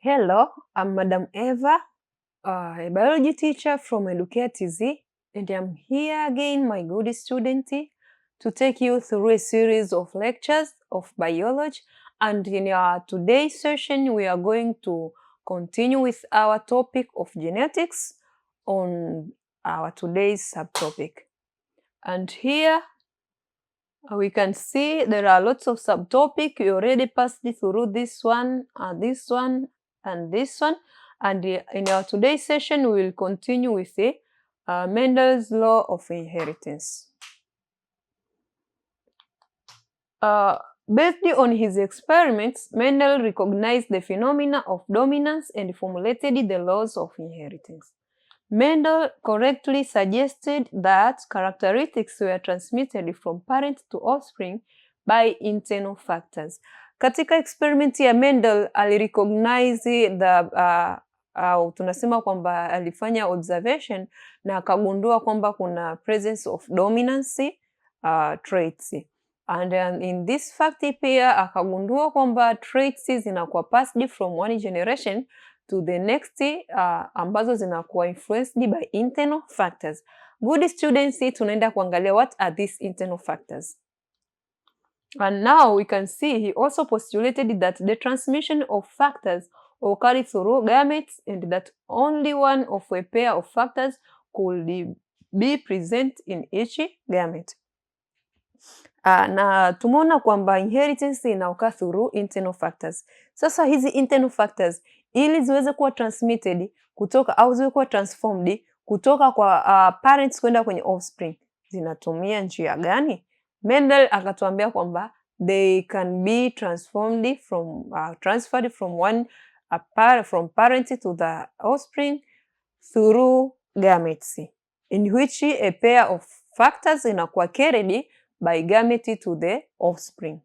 Hello, I'm Madam Eva, a biology teacher from Educare TZ, and I'm here again, my good student, to take you through a series of lectures of biology. And in our today's session, we are going to continue with our topic of genetics on our today's subtopic. And here we can see there are lots of subtopics. We already passed through this one, and this one. And in our today's session, we will continue with the Mendel's law of inheritance. Based on his experiments, Mendel recognized the phenomena of dominance and formulated the laws of inheritance. Mendel correctly suggested that characteristics were transmitted from parent to offspring by internal factors. Katika experiment ya Mendel alirecognize tunasema kwamba alifanya observation na akagundua kwamba kuna presence of dominance traits. And in this fact pia akagundua kwamba traits zinakuwa passed from one generation to the next ambazo zinakuwa influenced by internal factors. Good students, tunaenda kuangalia what are these internal factors. And now we can see he also postulated that the transmission of factors occurred through gametes and that only one of a pair of factors could be present in each gamete. Na tumeona kwamba inheritance inaoccur through internal factors. Sasa hizi internal factors ili ziweze kuwa transmitted kutoka au ziweze kuwa transformed kutoka kwa parents kwenda kwenye offspring zinatumia njia gani? Mendel akatuambia kwamba they can be transformed transferred from from parent to the offspring through gametes, in which a pair of factors inakuwa carried by gamete to the offspring.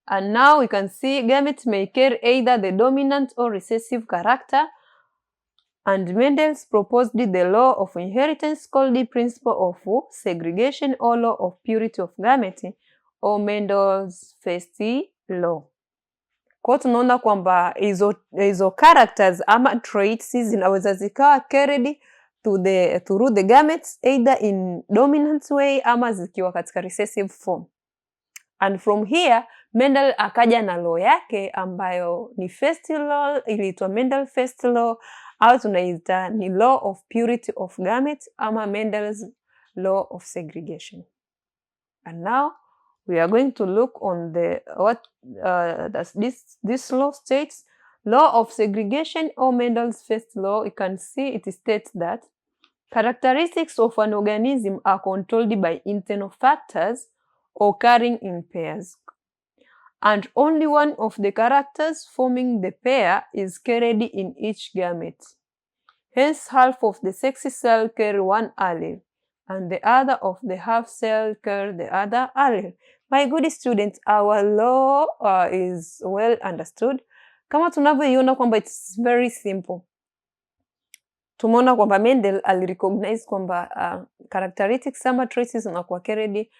And now we can see gametes may carry either the dominant or recessive character, and Mendel proposed the law of inheritance called the principle of segregation or law of purity of gamete, or Mendel's first law. Kwa tunaona kwamba hizo characters ama traits zinaweza zikawa carried through the gametes either in dominant way ama zikiwa katika recessive form. And from here Mendel akaja na law yake ambayo ni first law, iliitwa Mendel first law au tunaita ni law of purity of gametes ama Mendel's law of segregation. And now we are going to look on this law states. Law of segregation or Mendel's first law, you can see it states that characteristics of an organism are controlled by internal factors occurring in pairs, and only one of the characters forming the pair is carried in each gamete. Hence, half of the sex cell carry one allele, and the other of the half cell carry the other allele. My good students, our law is well understood. Kama tunavyoiona kwamba it's very simple. Tumeona kwamba Mendel alirecognize kwamba characteristics ama traits zinakuwa carried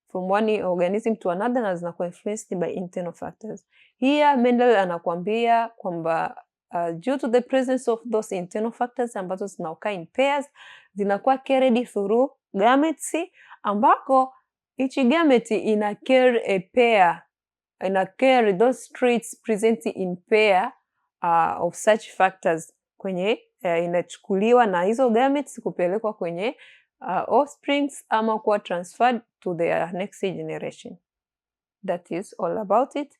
from one organism to another na zinakuwa influenced by internal factors. Here Mendel anakuambia kwamba due to the presence of those internal factors ambazo zinaoccur in pairs zinakuwa carried through gametes, ambako each gamete ina carry a pair, ina carry those traits present in pair of such factors kwenye inachukuliwa na hizo gametes kupelekwa kwenye offsprings ama kuwa transferred to the next generation. That is all about it.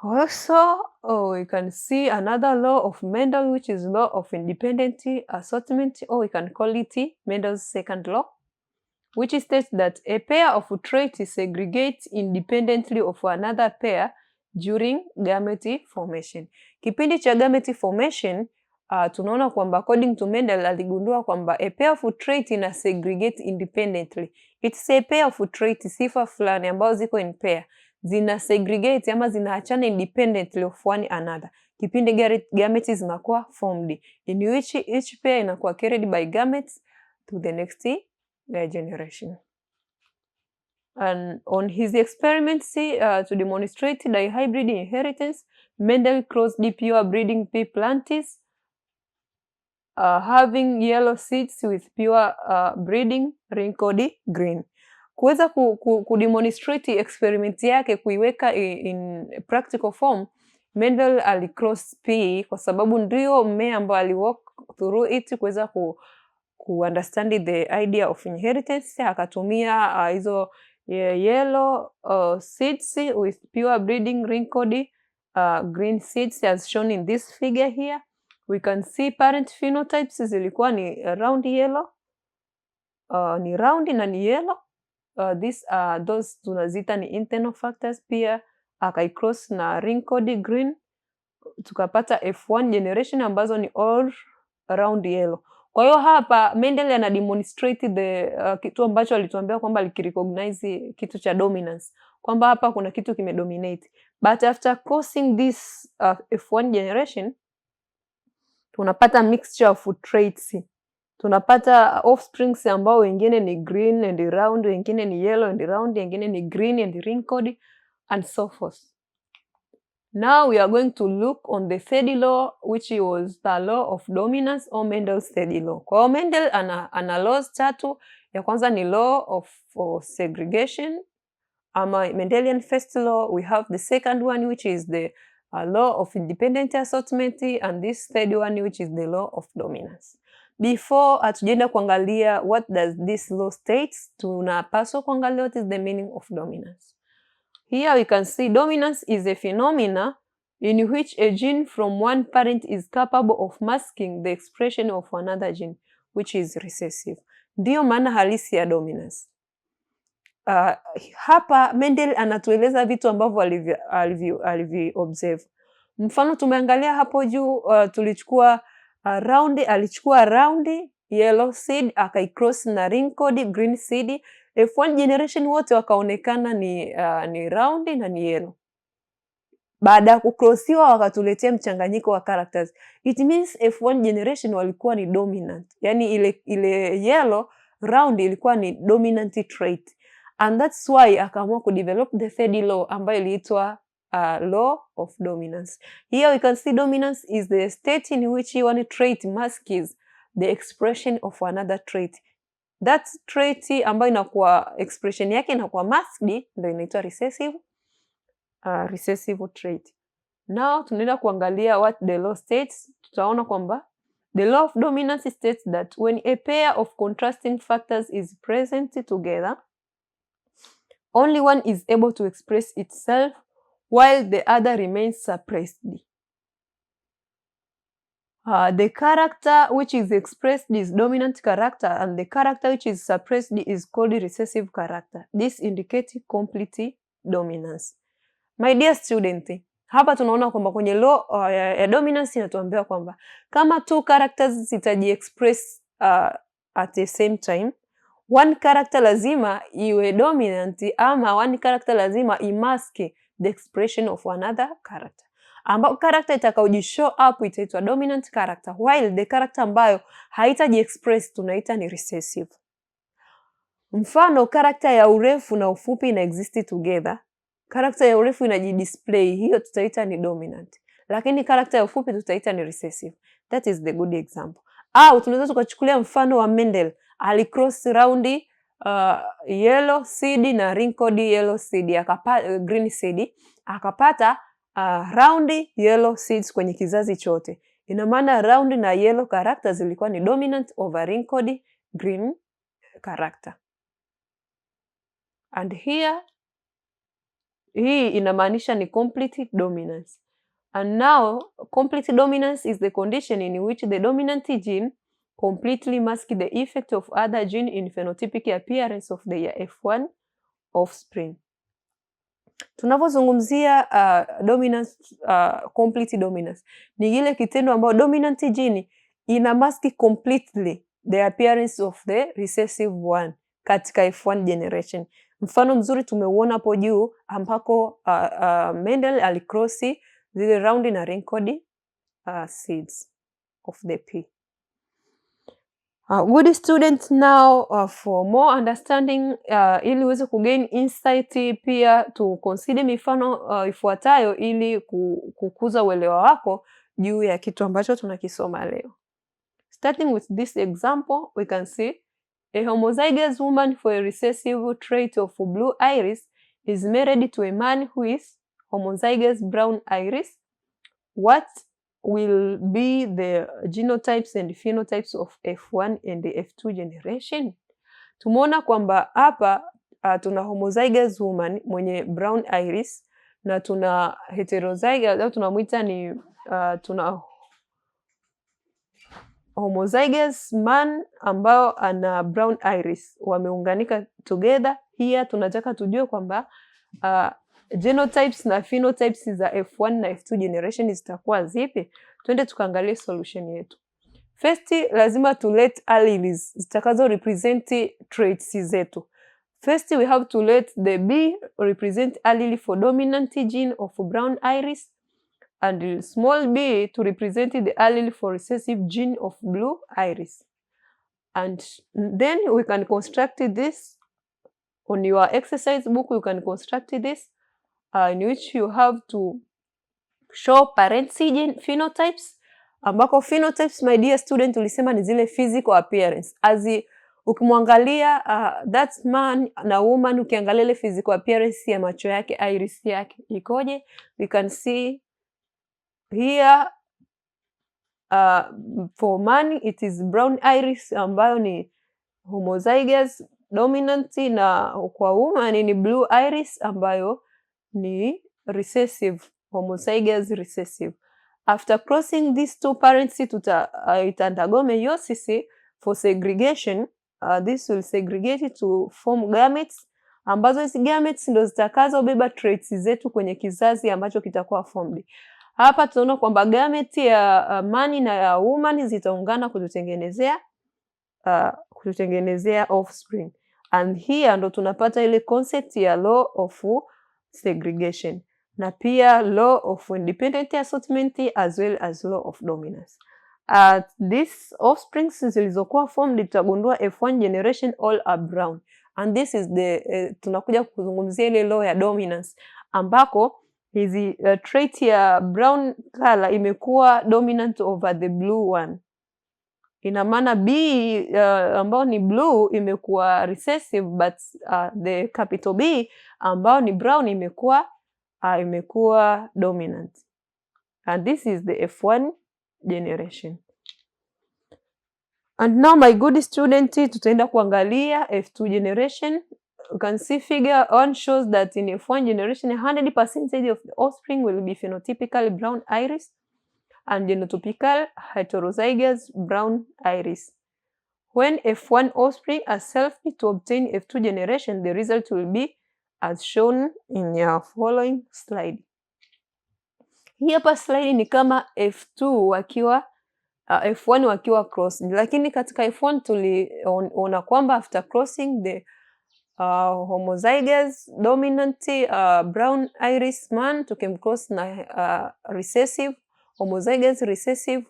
Also, we can see another law of Mendel, which is law of independent assortment, or we can call it Mendel's second law, which states that a pair of traits segregate independently of another pair during gamete formation. Kipindi cha gamete formation, tunaona kwamba according to Mendel aligundua kwamba a pair of traits ina segregate independently. It's a pair of traits, sifa fulani ambazo ziko in pair zina segregate ama zinaachana independently of one another. Kipindi gametes zinakuwa formed, in which each pair inakuwa carried by gametes to the next generation. And on his experiments to demonstrate dihybrid inheritance, Mendel crossed pure breeding pea planties having yellow seeds with pure breeding wrinkled green. Kuweza kudemonstrate experiment yake kuiweka in practical form, Mendel alicross pea kwa sababu ndio mmea ambao aliwalk through it kuweza understand the idea of inheritance. Akatumia hizo yellow seeds with pure breeding wrinkled green seeds as shown in this figure here. We can see parent phenotypes zilikuwa ni round yellow, ni round na ni yellow. Those tunazita ni internal factors. Pia akaicross na wrinkled green, tukapata F1 generation ambazo ni all round yellow. Kwa hiyo hapa Mendel ana demonstrate the kitu ambacho alituambia kwamba alikirecognize kitu cha dominance, kwamba hapa kuna kitu kimedominate. But after crossing this F1 generation, tunapata mixture of traits. Tunapata offsprings ambao wengine ni green and round, wengine ni yellow and round, wengine ni green and wrinkled and so forth. Now we are going to look on the third law, which was the law of dominance or Mendel's third law. Kwa hiyo Mendel ana laws tatu. Ya kwanza ni law of segregation, ama Mendelian first law. We have the second one, which is the law of independent assortment, and this third one, which is the law of dominance. Before atujenda kuangalia what does this law states, tunapaswa kuangalia what is the meaning of dominance. Here we can see dominance is a phenomena in which a gene from one parent is capable of masking the expression of another gene, which is recessive. Ndiyo maana halisi ya dominance. Hapa Mendel anatueleza vitu ambavyo alivyo-observe. Mfano tumeangalia hapo juu, tulichukua alichukua round yellow seed akaicross na wrinkled green seed. F1 generation wote wakaonekana ni round na ni yellow. Baada ya kucrossiwa wakatuletea mchanganyiko wa characters. It means F1 generation walikuwa ni dominant. Yani ile yellow round ilikuwa ni dominant trait. And that's why akaamua kudevelop the third law ambayo iliitwa law of dominance. Here we can see dominance is the state in which one trait masks the expression of another trait. That trait ambayo inakuwa expression yake inakuwa masked ndio inaitwa recessive trait. Now tunaenda kuangalia what the law states. Tutaona kwamba the law of dominance states that when a pair of contrasting factors is present together, only one is able to express itself while the other remains suppressed. The character which is expressed is dominant character, and the character which is suppressed is called recessive character. This indicates complete dominance. My dear student, hapa tunaona kwamba kwenye law ya dominance inatuambia kwamba kama two characters zitaji express at the same time, one character lazima iwe dominant ama one character lazima imaske the expression of another character. Ambao character itakaojishow up itaitwa dominant character, while the character ambayo haitaji express tunaita ni recessive. Mfano, character ya urefu na ufupi ina exist together. Character ya urefu inajidisplay, hiyo tutaita ni dominant. Lakini character ya ufupi tutaita ni recessive. That is the good example. Au tunaweza tukachukulia mfano wa Mendel. Alicross round yellow seed na wrinkled yellow seed, akapata green seed, akapata round yellow seeds kwenye kizazi chote. Ina maana round na yellow characters zilikuwa ni dominant over wrinkled green character. And here hii inamaanisha ni complete dominance. And now complete dominance is the condition in which the dominant gene completely masks the effect of other gene in phenotypic appearance of the F1 offspring. Tunapozungumzia dominance, complete dominance ni ile kitendo ambayo dominant gene ina mask completely the appearance of the recessive one katika F1 generation. Mfano mzuri tumeuona hapo juu ambako Mendel alicrossi zile round na wrinkled seeds of the pea. Good students now, for more understanding, ili uweze kugain insight, pia to consider mifano ifuatayo ili kukuza uelewa wako juu ya kitu ambacho tunakisoma leo. Starting with this example, we can see a homozygous woman for a recessive trait of blue iris is married to a man who is homozygous brown iris. What will be the genotypes and phenotypes of F1 and F2 generation? Tumeona kwamba hapa tuna homozygous woman mwenye brown iris na tuna heterozygous au tunamwita ni tuna homozygous man ambao ana brown iris, wameunganika together. Here tunataka tujue kwamba genotypes na phenotypes za F1 na F2 generation zitakuwa zipi. Twende tukaangalie solution yetu. First, lazima to let alleles zitakazo represent traits zetu. First, we have to let the B represent allele for dominant gene of brown iris, and small b to represent the allele for recessive gene of blue iris. And then we can construct this on your exercise book. You can construct this in which you have to show parency gene phenotypes, ambako phenotypes, my dear student, ulisema ni zile physical appearance. Ukimwangalia that man na woman, ukiangalia ile physical appearance ya macho yake, iris yake ikoje, we can see here for man it is brown iris ambayo ni homozygous dominant, na kwa woman ni blue iris ambayo ni recessive, homozygous recessive. After crossing these two parents, ita undergo meiosis for segregation. This will segregate to form gametes, ambazo hizi gametes ndo zitakazobeba traits zetu kwenye kizazi ambacho kitakuwa formed. Hapa tunaona kwamba gamete ya man na ya woman zitaungana kututengenezea offspring. And here ndo tunapata ile concept ya law of segregation na pia law of independent assortment as well as law of dominance. These offsprings zilizokuwa formed, tutagundua F1 generation all are brown, and this is the tunakuja kuzungumzia ile law ya dominance ambako hizi trait ya brown color imekuwa dominant over the blue one. Ina maana B ambao ni blue imekuwa recessive, but the capital B ambao ni brown imekuwa dominant. And this is the F1 generation. And now my good student, tutaenda kuangalia F2 generation. You can see figure 1 shows that in F1 generation 100% of the offspring will be phenotypically brown iris and genotypical heterozygous brown iris. When F1 offspring are selfie to obtain F2 generation, the result will be as shown in your following slide. Hii hapa slide ni kama F2 wakiwa F1 wakiwa crossed, lakini katika F1 tuliona kwamba after crossing the homozygous dominant brown iris man tukimcross na recessive homozygous recessive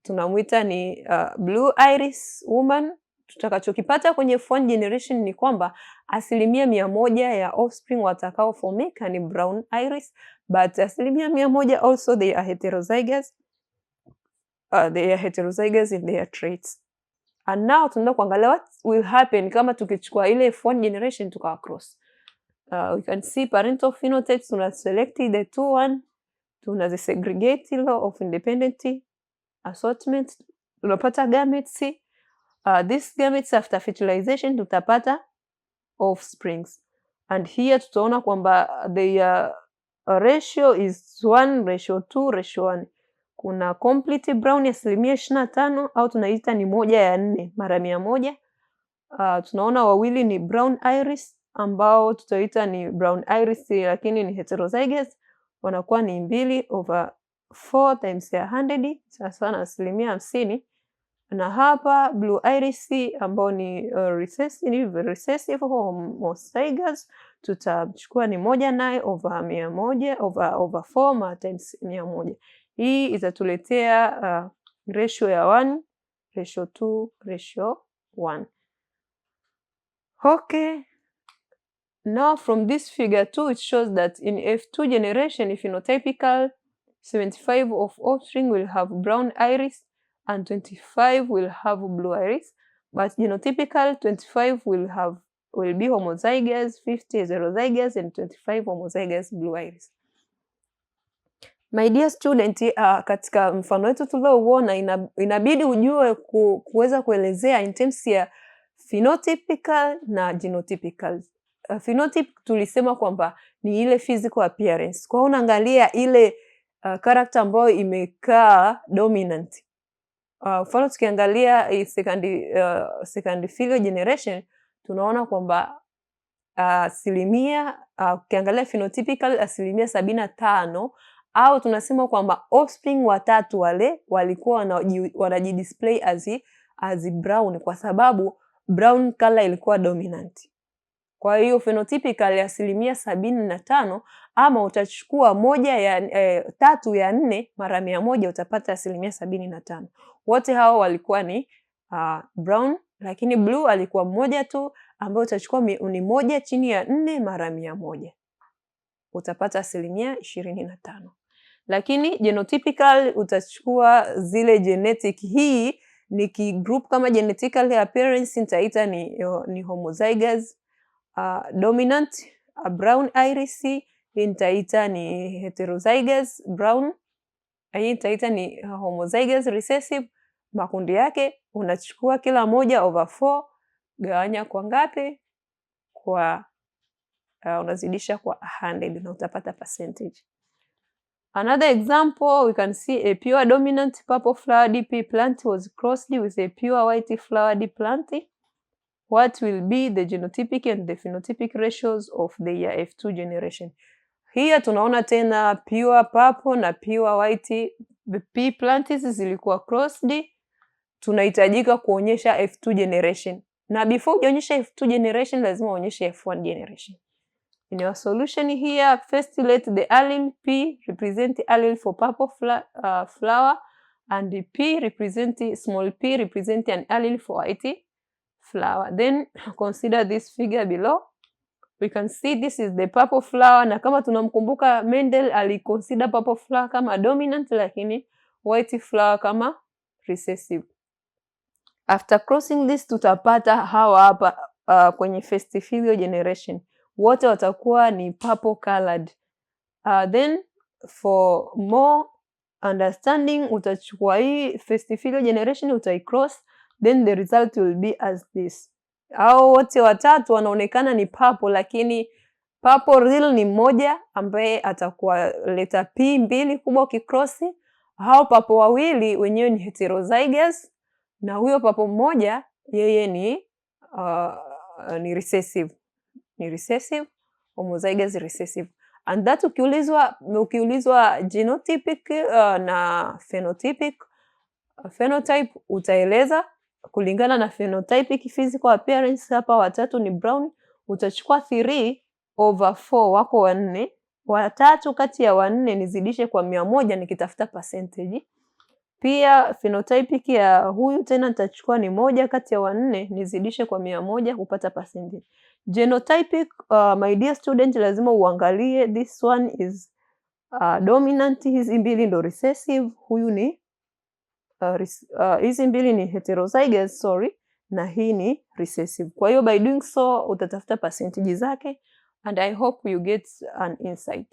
tunamwita ni blue iris woman. Tutakachokipata kwenye F1 generation ni kwamba 100% ya offspring watakao formika ni brown iris, but 100% also they are heterozygous. They are heterozygous in their traits. And now tunaenda kuangalia what will happen kama tukichukua ile F1 generation tukawa cross. We can see parental phenotypes, tuna select the two one, tuna segregate law of independent assortment, tunapata gametes. These gametes after fertilization tutapata offsprings. And here tutaona kwamba the ratio is 1:2:1. Kuna complete brown ya 25% au tunaita ni 1:4 mara 100. Tunaona wawili ni brown iris ambao tutaita ni brown iris lakini ni heterozygous, wanakuwa ni 2/4 times 100 sawa na 50%. Na hapa blue iris ambao ni recessive homozygous tutachukua ni 1/9/100 over 4 times 100. Hii itatuletea ratio ya 1 2:1. Okay. Now from this figure 2, it shows that in F2 generation, phenotypical 75 of offspring will have brown iris and 25 will have blue iris, but genotypical 25 will be homozygous, 50 heterozygous, and 25 homozygous blue iris. My dear student, katika mfano wetu tuliouona inabidi ujue kuweza kuelezea in terms ya phenotypical na genotypical. Phenotype tulisema kwamba ni ile physical appearance. Kwa unaangalia ile character ambayo imekaa dominant. Mfano tukiangalia second filial generation tunaona kwamba ukiangalia phenotypical 75%, au tunasema kwamba offspring watatu wale walikuwa wanajidisplay as brown kwa sababu brown color ilikuwa dominant. Kwa hiyo phenotypical 75%, ama utachukua 3 ya 4 mara 100 utapata 75%. Wote hao walikuwa ni brown, lakini blue alikuwa mmoja tu ambayo utachukua ni 1 chini ya 4 mara 100 utapata 25%. Lakini genotypical utachukua zile genetic, hii ni group kama genetical appearance nitaita ni homozygous dominant brown iris, nitaita ni heterozygous brown, hii nitaita ni homozygous recessive. Makundi yake unachukua kila moja over 4 gawanya kwa ngapi? Kwa unazidisha kwa 100 na utapata percentage. Another example, we can see a pure dominant purple flowered pea plant was crossed with a pure white flowered plant. What will be the genotypic and the phenotypic ratios of the year F2 generation? Here tunaona tena pure purple na pure white pea plants zilikuwa crossed. Tunahitajika kuonyesha F2 generation. Na before uonyesha F2 generation lazima uonyeshe F1 generation. In your solution here, first let the allele P represent allele for purple flower, and the small p represent an allele for white flower. Then consider this figure below. We can see this is the purple flower, na kama tunamkumbuka Mendel aliconsider purple flower kama dominant lakini white flower kama recessive. After crossing this tutapata hawa hapa kwenye first filial generation. Wote watakuwa ni purple colored. Then for more understanding utachukua hii first filial generation utaicross, then the result will be as this. Hao wote watatu wanaonekana ni purple, lakini purple real ni mmoja ambaye atakuwa letter P 2 kubwa ukicross. Hao purple wawili wenyewe ni heterozygous, na huyo purple mmoja yeye ni recessive. Ni recessive, homozygous recessive. And that ukiulizwa genotypic na phenotypic, phenotype utaeleza kulingana na phenotypic physical appearance. Hapa watatu ni brown, utachukua 3/4 wako 4, watatu kati ya 4 nizidishe kwa 100 nikitafuta percentage. Pia phenotypic ya huyu tena nitachukua ni 1 kati ya 4 nizidishe kwa 100 kupata percentage. Genotypic, my dear student, lazima uangalie this one is dominant, hizi mbili ndo recessive, huyu ni hizi mbili ni heterozygous, na hii ni recessive. Kwa hiyo by doing so utatafuta percentage zake, and I hope you get an insight.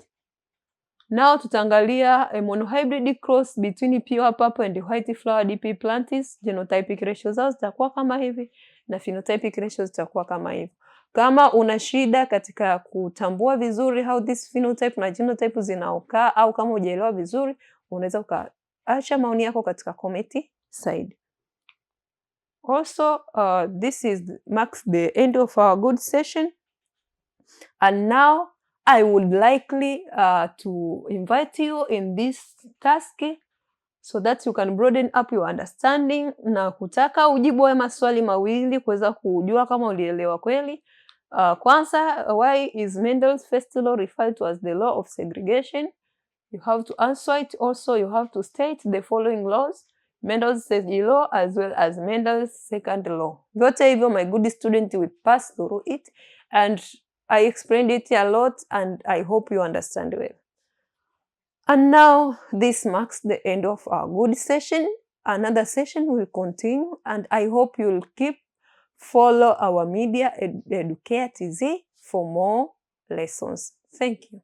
Now tutaangalia a monohybrid cross between pure purple and white flowered pea plants. Genotypic ratios zao zitakuwa kama hivi na phenotypic ratios zitakuwa kama hivi. Kama una shida katika kutambua vizuri how this phenotype na genotype zinaokaa, au kama hujaelewa vizuri, unaweza ukaacha maoni yako katika comment side. Also, this marks the end of our good session, and now I would likely to invite you in this task so that you can broaden up your understanding, na kutaka ujibu wa maswali mawili kuweza kujua kama ulielewa kweli. Kwanza, why is Mendel's first law referred to as the law of segregation? You have to answer it. Also, you have to state the following laws. Mendel's third law as well as Mendel's second law. Vyote hivyo, my good student, will pass through it, and I explained it a lot, and I hope you understand well. And now this marks the end of our good session. Another session will continue, and I hope you'll keep follow our media Educare TZ for more lessons. Thank you.